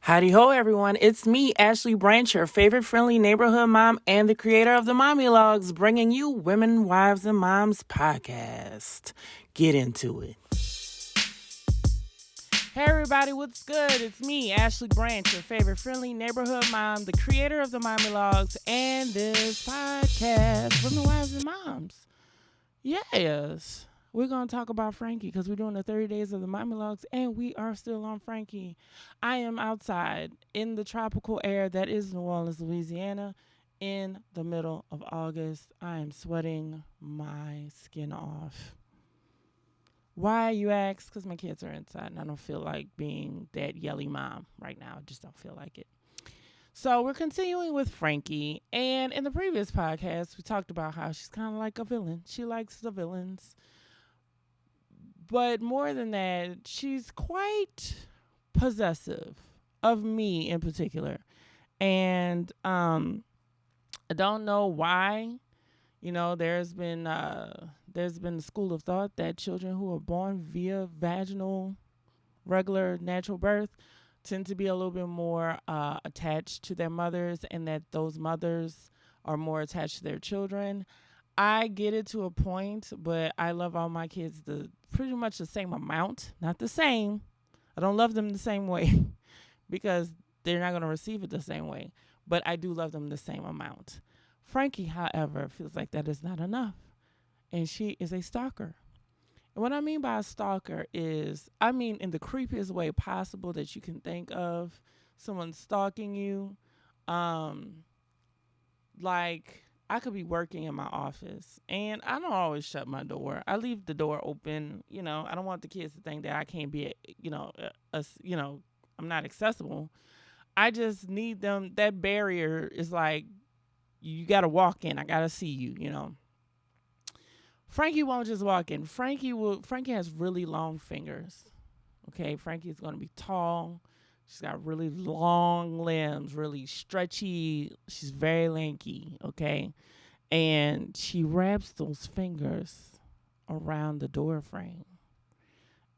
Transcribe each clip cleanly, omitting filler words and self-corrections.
Howdy ho, everyone. It's me, Ashley Branch, your favorite friendly neighborhood mom and the creator of the Mommylogeauxs, bringing you Women, Wives, and Moms podcast. Get into it. Hey, everybody, what's good? It's me, Ashley Branch, your favorite friendly neighborhood mom, the creator of the Mommylogeauxs, and this podcast, Women, Wives, and Moms. Yes. We're going to talk about Frankie because we're doing the 30 days of the Mommylogeauxs and we are still on Frankie. I am outside in the tropical air that is New Orleans, Louisiana in the middle of August. I am sweating my skin off. Why, you ask? Because my kids are inside and I don't feel like being that yelly mom right now. I just don't feel like it. So we're continuing with Frankie. And in the previous podcast, we talked about how she's kind of like a villain. She likes the villains. But more than that, she's quite possessive of me in particular. And I don't know why. You know, there's been a school of thought that children who are born via vaginal, regular, natural birth tend to be a little bit more attached to their mothers, and that those mothers are more attached to their children. I get it to a point, but I love all my kids pretty much the same amount. Not the same. I don't love them the same way because they're not going to receive it the same way. But I do love them the same amount. Frankie, however, feels like that is not enough. And she is a stalker. And what I mean by a stalker is, I mean in the creepiest way possible that you can think of, someone stalking you. Like, I could be working in my office and I don't always shut my door. I leave the door open. You know, I don't want the kids to think that I can't be, I'm not accessible. I just need them. That barrier is like, you got to walk in. I got to see you, you know. Frankie won't just walk in. Frankie has really long fingers. Okay. Frankie's going to be tall. She's got really long limbs, really stretchy. She's very lanky, okay? And she wraps those fingers around the door frame.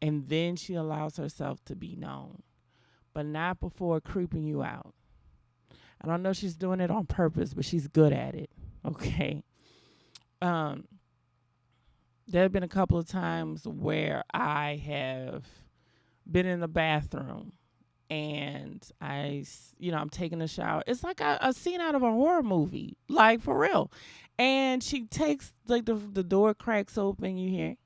And then she allows herself to be known, but not before creeping you out. I don't know if she's doing it on purpose, but she's good at it, okay? There have been a couple of times where I have been in the bathroom and I'm taking a shower. It's like a scene out of a horror movie, like for real. And she takes, like, the door cracks open, you hear,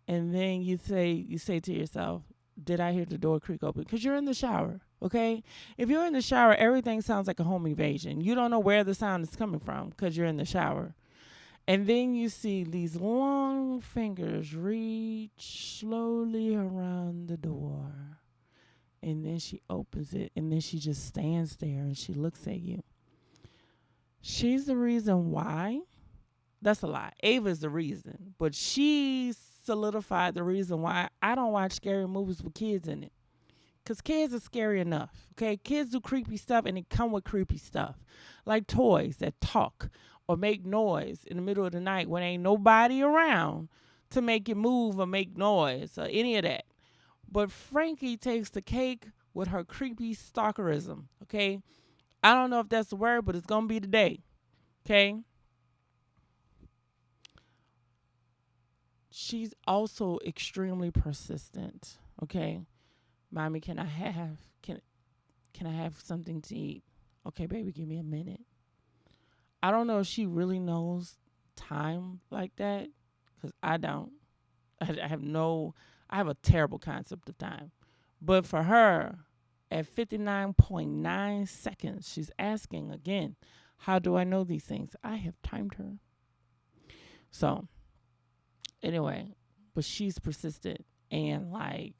and then you say to yourself, did I hear the door creak open? Because you're in the shower, okay? If you're in the shower, everything sounds like a home invasion. You don't know where the sound is coming from because you're in the shower. And then you see these long fingers reach slowly around the door. And then she opens it. And then she just stands there and she looks at you. She's the reason why. That's a lie. Ava's the reason. But she solidified the reason why I don't watch scary movies with kids in it. Because kids are scary enough. Okay? Kids do creepy stuff and they come with creepy stuff. Like toys that talk or make noise in the middle of the night when ain't nobody around to make it move or make noise or any of that. But Frankie takes the cake with her creepy stalkerism, okay? I don't know if that's the word, but it's going to be today, okay? She's also extremely persistent, okay? Mommy, can I have something to eat? Okay, baby, give me a minute. I don't know if she really knows time like that, because I don't. I have a terrible concept of time. But for her, at 59.9 seconds, she's asking again, how do I know these things? I have timed her. So, anyway, but she's persistent. And, like,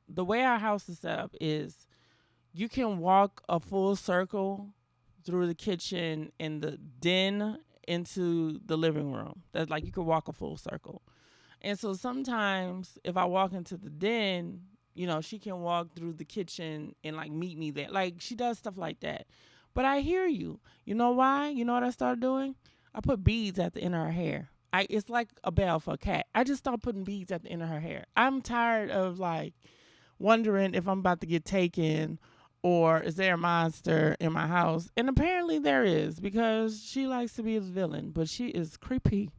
the way our house is set up is you can walk a full circle through the kitchen and the den into the living room. That's like you could walk a full circle. And so sometimes if I walk into the den, you know, she can walk through the kitchen and like meet me there. Like she does stuff like that. But I hear you. You know why? You know what I started doing? I put beads at the end of her hair. It's like a bell for a cat. I just start putting beads at the end of her hair. I'm tired of like wondering if I'm about to get taken or is there a monster in my house? And apparently there is because she likes to be a villain, but she is creepy.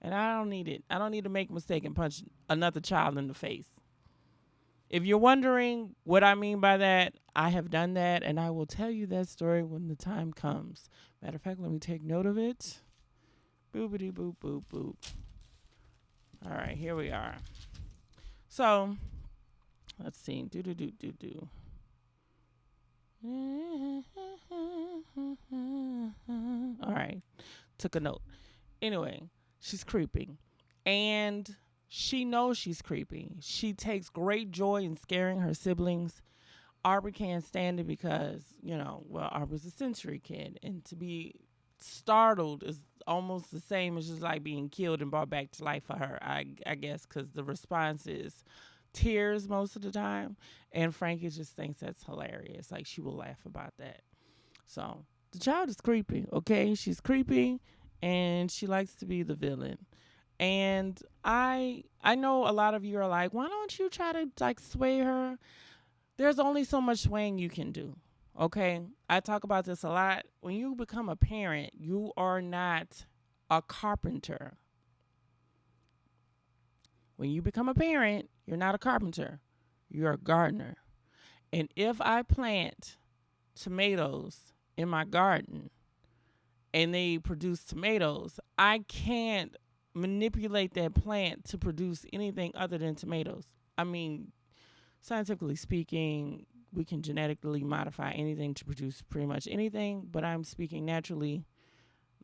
And I don't need it. I don't need to make a mistake and punch another child in the face. If you're wondering what I mean by that, I have done that, and I will tell you that story when the time comes. Matter of fact, let me take note of it. Boopity boop boop boop. All right, here we are. So, let's see. Do do do do do. All right, took a note. Anyway, she's creeping, and she knows she's creepy. She takes great joy in scaring her siblings. Aubrey can't stand it because, Aubrey's a sensory kid, and to be startled is almost the same as just like being killed and brought back to life for her, I guess, because the response is tears most of the time, and Frankie just thinks that's hilarious. Like, she will laugh about that. So, the child is creepy, okay? She's creepy, and she likes to be the villain. And I know a lot of you are like, why don't you try to like sway her? There's only so much swaying you can do. Okay? I talk about this a lot. When you become a parent, you are not a carpenter. When you become a parent, you're not a carpenter. You're a gardener. And if I plant tomatoes in my garden and they produce tomatoes, I can't manipulate that plant to produce anything other than tomatoes. I mean, scientifically speaking, we can genetically modify anything to produce pretty much anything, but I'm speaking naturally.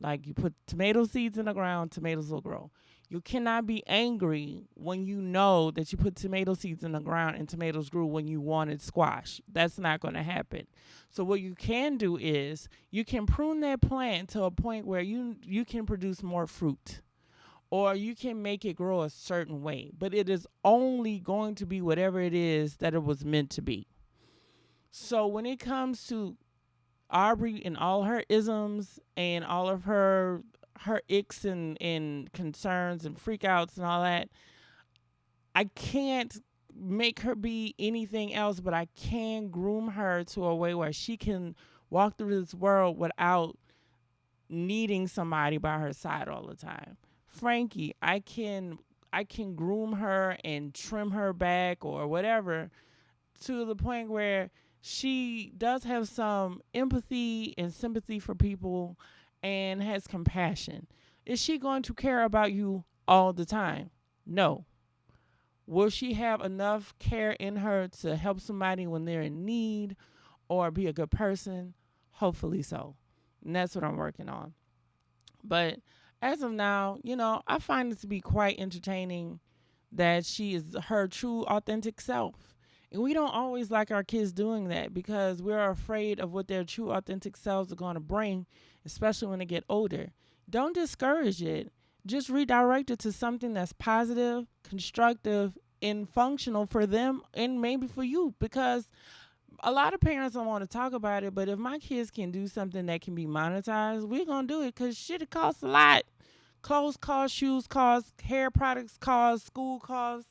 Like, you put tomato seeds in the ground, tomatoes will grow. You cannot be angry when you know that you put tomato seeds in the ground and tomatoes grew when you wanted squash. That's not going to happen. So what you can do is you can prune that plant to a point where you can produce more fruit, or you can make it grow a certain way, but it is only going to be whatever it is that it was meant to be. So when it comes to Aubrey and all her isms and all of her icks and concerns and freakouts and all that, I can't make her be anything else, but I can groom her to a way where she can walk through this world without needing somebody by her side all the time. Frankie, I can groom her and trim her back or whatever to the point where she does have some empathy and sympathy for people and has compassion. Is she going to care about you all the time? No. Will she have enough care in her to help somebody when they're in need or be a good person? Hopefully so. And that's what I'm working on. But as of now, I find it to be quite entertaining that she is her true, authentic self. And we don't always like our kids doing that because we're afraid of what their true, authentic selves are going to bring, especially when they get older. Don't discourage it. Just redirect it to something that's positive, constructive, and functional for them and maybe for you, because a lot of parents don't want to talk about it, but if my kids can do something that can be monetized, we're going to do it because shit, it costs a lot. Clothes cost, shoes cost, hair products cost, school costs,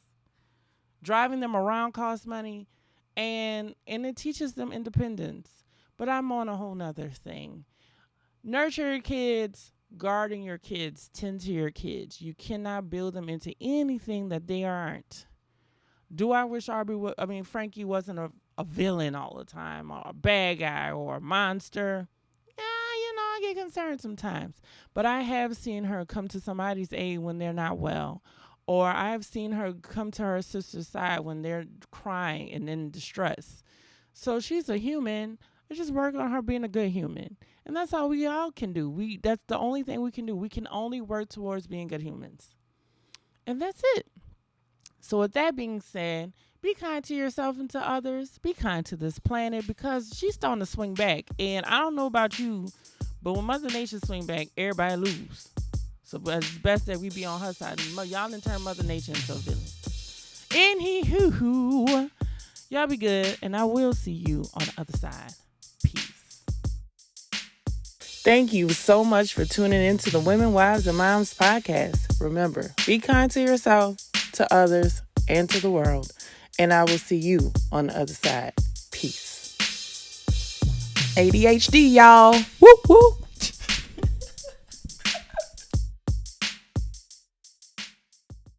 driving them around costs money, and it teaches them independence. But I'm on a whole nother thing. Nurture your kids, guarding your kids, tend to your kids. You cannot build them into anything that they aren't. Do I wish Frankie wasn't a villain all the time or a bad guy or a monster? Yeah, I get concerned sometimes. But I have seen her come to somebody's aid when they're not well. Or I have seen her come to her sister's side when they're crying and in distress. So she's a human. Let's just work on her being a good human. And that's all we all can do. That's the only thing we can do. We can only work towards being good humans. And that's it. So with that being said, be kind to yourself and to others. Be kind to this planet because she's starting to swing back. And I don't know about you, but when Mother Nature swing back, everybody lose. So it's best that we be on her side. Y'all done turn Mother Nature into a villain. Anywho, y'all be good, and I will see you on the other side. Peace. Thank you so much for tuning into the Women, Wives, and Moms podcast. Remember, be kind to yourself, to others, and to the world. And I will see you on the other side. Peace. ADHD, y'all. Whoop, whoop.